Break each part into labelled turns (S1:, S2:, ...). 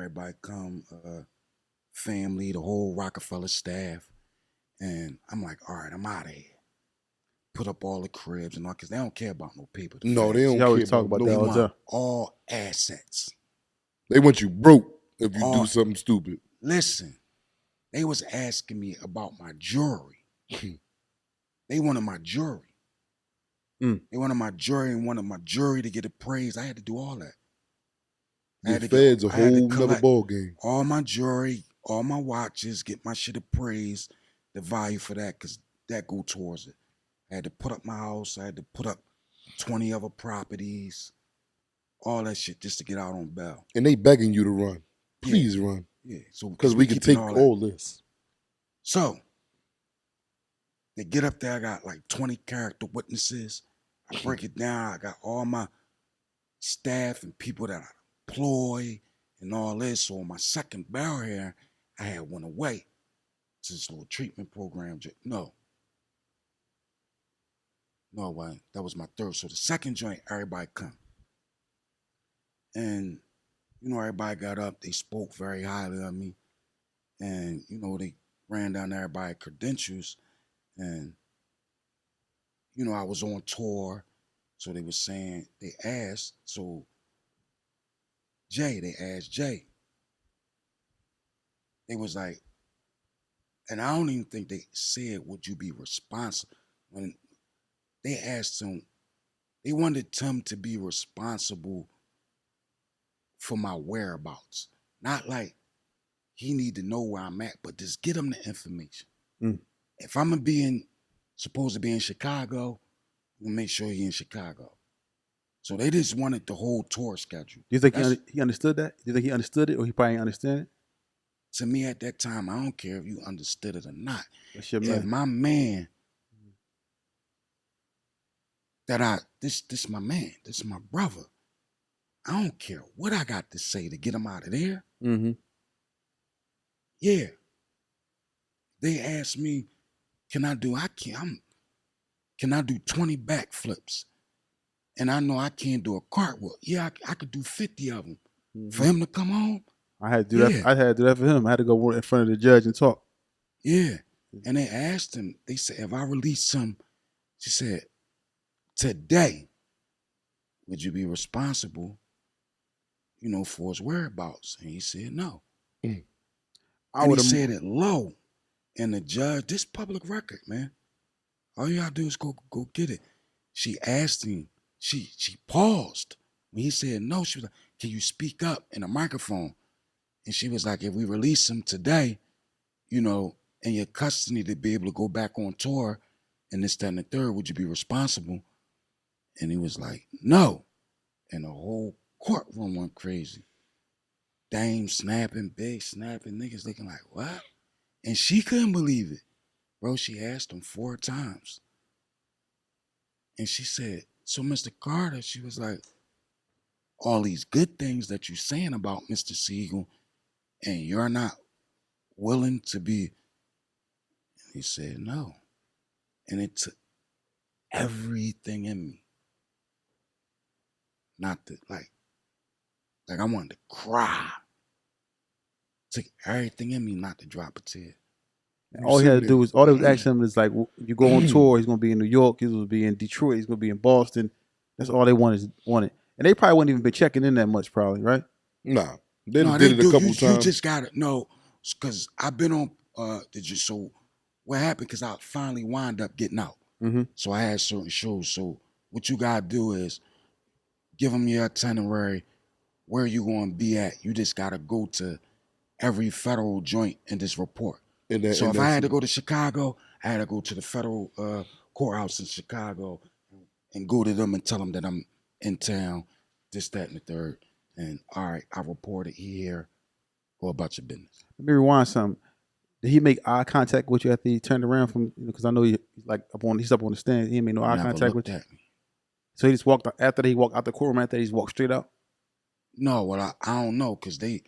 S1: everybody come, family, the whole Rockefeller staff. And I'm like, all right, I'm out of here. Put up all the cribs and all, because they don't care about no paper. The
S2: No, they
S1: feds.
S2: don't
S3: She always
S2: care
S3: talk
S2: about
S3: about
S2: no.
S3: that
S1: They
S3: all the
S1: want
S3: time.
S1: all assets.
S2: They want you broke if you do
S1: All
S2: something stupid.
S1: listen, they was asking me about my jewelry. They wanted my jewelry.
S3: Mm.
S1: They wanted my jewelry and wanted my jewelry to get appraised. I had to do all that.
S2: The feds a
S1: I had to
S2: whole nother
S1: collect
S2: ball game.
S1: all my jewelry, all my watches, get my shit appraised, the value for that, because that go towards it. I had to put up my house. I had to put up 20 other properties, all that shit just to get out on bail.
S2: And they begging you to run.
S1: Yeah.
S2: Please run.
S1: Yeah, so
S2: Because we can
S1: keeping
S2: take
S1: that.
S2: all this.
S1: So they get up there. I got like 20 character witnesses. I break it down. I got all my staff and people that I employ and all this. So on my second bail here, I had went away to this little treatment program. No, that was my third. So the second joint, everybody come. And, everybody got up. They spoke very highly of me. And, they ran down everybody's credentials. And, I was on tour. So they were saying, they asked, so they asked Jay. They was like, and I don't even think they said, would you be responsible? When they asked him, they wanted him to be responsible for my whereabouts. Not like he need to know where I'm at, but just get him the information.
S3: Mm.
S1: If I'm supposed to be in Chicago, we'll make sure he in Chicago. So they just wanted the whole tour schedule.
S3: Do you think he understood that? Do you think he understood it, or he probably didn't understand it?
S1: To me at that time, I don't care if you understood it or not.
S3: That's your
S1: If
S3: man.
S1: my man this my man, this is my brother. I don't care what I got to say to get him out of there.
S3: Mm-hmm.
S1: Yeah. They asked me, can I do 20 backflips? And I know I can't do a cartwheel. Yeah, I could do 50 of them.
S3: Mm-hmm.
S1: For him to come home.
S3: I had to do that. I had to do that for him. I had to go in front of the judge and talk.
S1: Yeah. And they asked him, they said, if I release him, she said, today, would you be responsible, for his whereabouts? And he said no.
S3: Mm.
S1: And he said it low. And the judge, this public record, man. All you gotta do is go get it. She asked him, she paused. When he said no, she was like, can you speak up in a microphone? And she was like, if we release him today, in your custody to be able to go back on tour and this, that, and the third, would you be responsible? And he was like, no. And the whole courtroom went crazy. Dame snapping, big snapping, niggas looking like, what? And she couldn't believe it. Bro, she asked him 4 times. And she said, so Mr. Carter, she was like, all these good things that you're saying about Mr. Sigel, and you're not willing to be. And he said, no. And it took everything in me. Not to, like I wanted to cry. It took everything in me not to drop a tear.
S3: All he had to do was, all they was asking him is like, you go on tour, he's going to be in New York, he's going to be in Detroit, he's going to be in Boston. That's all they wanted. And they probably wouldn't even be checking in that much, probably, right?
S2: Nah. They did it a couple times.
S1: You just got to know, because I've been on, so what happened, because I finally wound up getting out.
S3: Mm-hmm.
S1: So I had certain shows. So what you got to do is give them your itinerary, where you going to be at. You just got to go to every federal joint and just report. So if I had to go to Chicago, I had to go to the federal courthouse in Chicago and go to them and tell them that I'm in town, this, that, and the third. And all right, I reported here. Go about your business.
S3: Let me rewind something. Did he make eye contact with you after he turned around from? Because I know he's up on the stand. He didn't make no eye contact with you. So he just walked after he walked out the courtroom. After he just walked straight out.
S1: No, well I don't know, because they,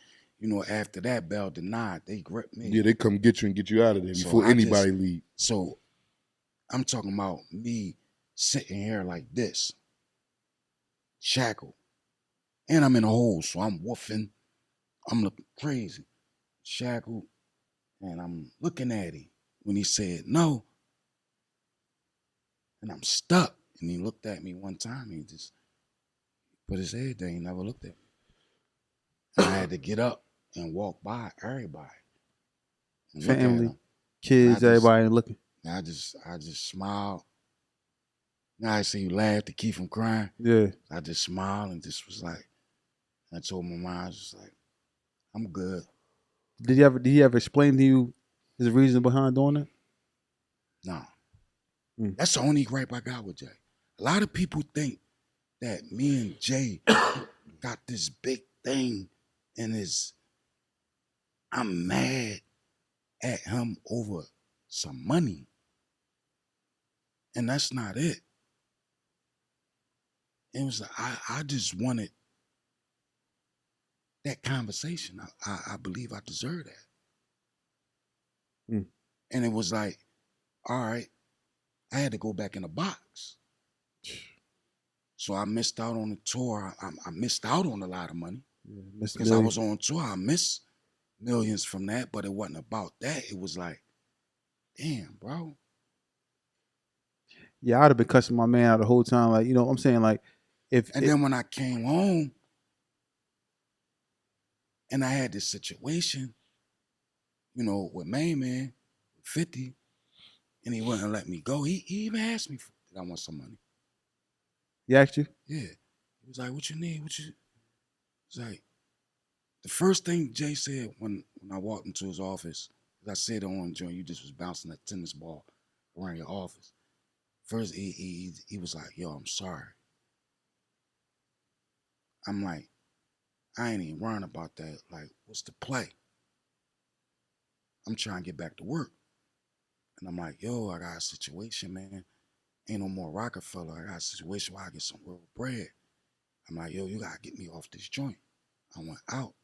S1: after that bail denied, they gripped me.
S2: Yeah, they come get you and get you out of there before anybody leave.
S1: So I'm talking about me sitting here like this, shackled, and I'm in a hole, so I'm woofing. I'm looking crazy, shackled, and I'm looking at him when he said no, and I'm stuck. And he looked at me one time. He just put his head down. He never looked at me. And I had to get up and walk by everybody and look at
S3: Family,
S1: him.
S3: kids, everybody looking.
S1: And I just smiled. Now I see you laugh to keep from crying.
S3: Yeah.
S1: I just smiled and just was like, I told my mom, I was just like, I'm good.
S3: Did he ever explain to you his reason behind doing it?
S1: No. That's the only gripe I got with Jay. A lot of people think that me and Jay got this big thing and I'm mad at him over some money. And that's not it. It was like, I just wanted that conversation. I believe I deserve that. And it was like, all right, I had to go back in the box. So I missed out on the tour. I missed out on a lot of money because I was on tour. I missed millions from that, but it wasn't about that. It was like, damn, bro.
S3: Yeah, I'd have been cussing my man out the whole time. Like, you know what I'm saying? Like,
S1: then when I came home and I had this situation, you know, with Main Man, 50, and he wouldn't let me go. He even asked me did I want some money.
S3: He asked you?
S1: Yeah. He was like, what you need? It's like, the first thing Jay said when I walked into his office, because I said on joint, you just was bouncing that tennis ball around your office. First, he was like, yo, I'm sorry. I'm like, I ain't even worrying about that. Like, what's the play? I'm trying to get back to work. And I'm like, yo, I got a situation, man. Ain't no more Rockefeller. I got a situation where I get some real bread. I'm like, yo, you got to get me off this joint. I went out.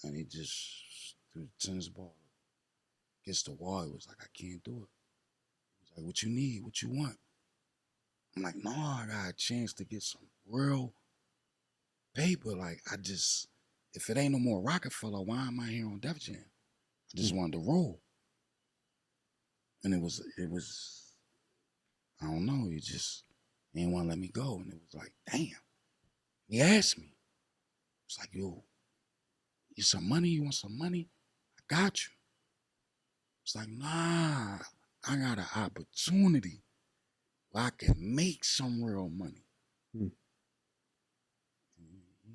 S1: And he just threw the tennis ball against the wall. He was like, I can't do it. He was like, what you need? What you want? I'm like, no, I got a chance to get some real paper. Like, if it ain't no more Rockefeller, why am I here on Def Jam? I just wanted to roll. And it was, I don't know, he didn't want to let me go. And it was like, damn. He asked me. It's like, yo, you some money? You want some money? I got you. It's like, nah, I got an opportunity where I can make some real money.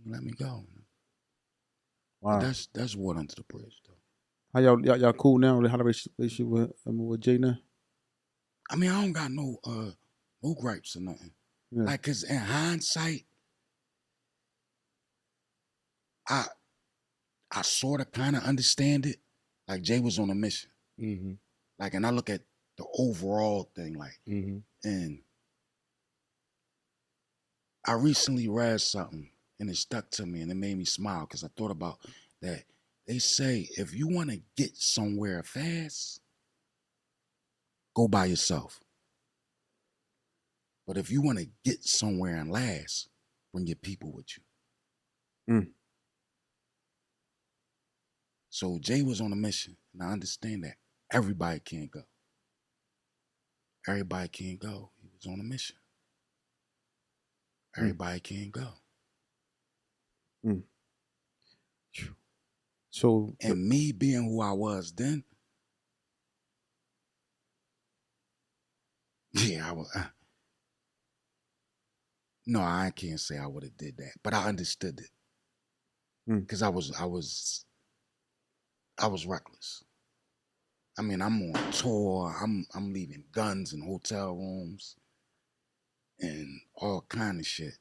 S1: Let me go. Wow. But that's water under the bridge, though.
S3: How y'all cool now? How the relationship with Jay now?
S1: I mean, I don't got no gripes or nothing. Yeah. Like, cause in hindsight, I sort of kind of understand it. Like, Jay was on a mission. Mm-hmm. Like, and I look at the overall thing, like, and I recently read something and it stuck to me and it made me smile because I thought about that. They say if you want to get somewhere fast, go by yourself. But if you want to get somewhere and last, bring your people with you. So Jay was on a mission, and I understand that everybody can't go. Everybody can't go. He was on a mission. Everybody can't go. So, and me being who I was then, yeah, I was. No, I can't say I would have did that, but I understood it because I was reckless. I mean, I'm on tour. I'm leaving guns in hotel rooms and all kind of shit.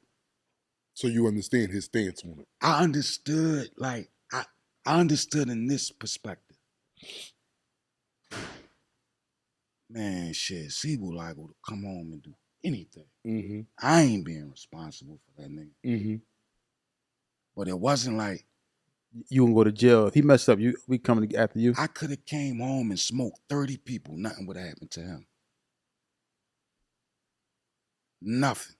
S2: So you understand his stance on it?
S1: I understood, like I understood in this perspective. Man, shit, Sigel liable to come home and do anything. Mm-hmm. I ain't being responsible for that nigga. Mm-hmm. But it wasn't like
S3: you wouldn't go to jail. If he messed up, we coming after you.
S1: I could have came home and smoked 30 people. Nothing would have happened to him. Nothing.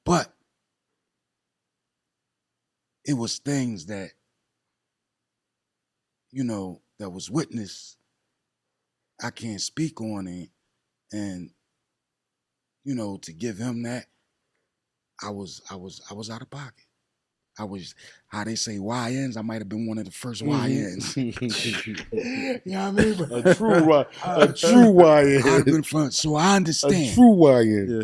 S1: But it was things that, you know, that was witnessed. I can't speak on it. And, you know, to give him that, I was out of pocket. I was, how they say YNs, I might have been one of the first YNs. You know what I mean? But
S2: A true YN.
S1: I'd have been fun. So I understand.
S2: A true YN.
S3: Yeah.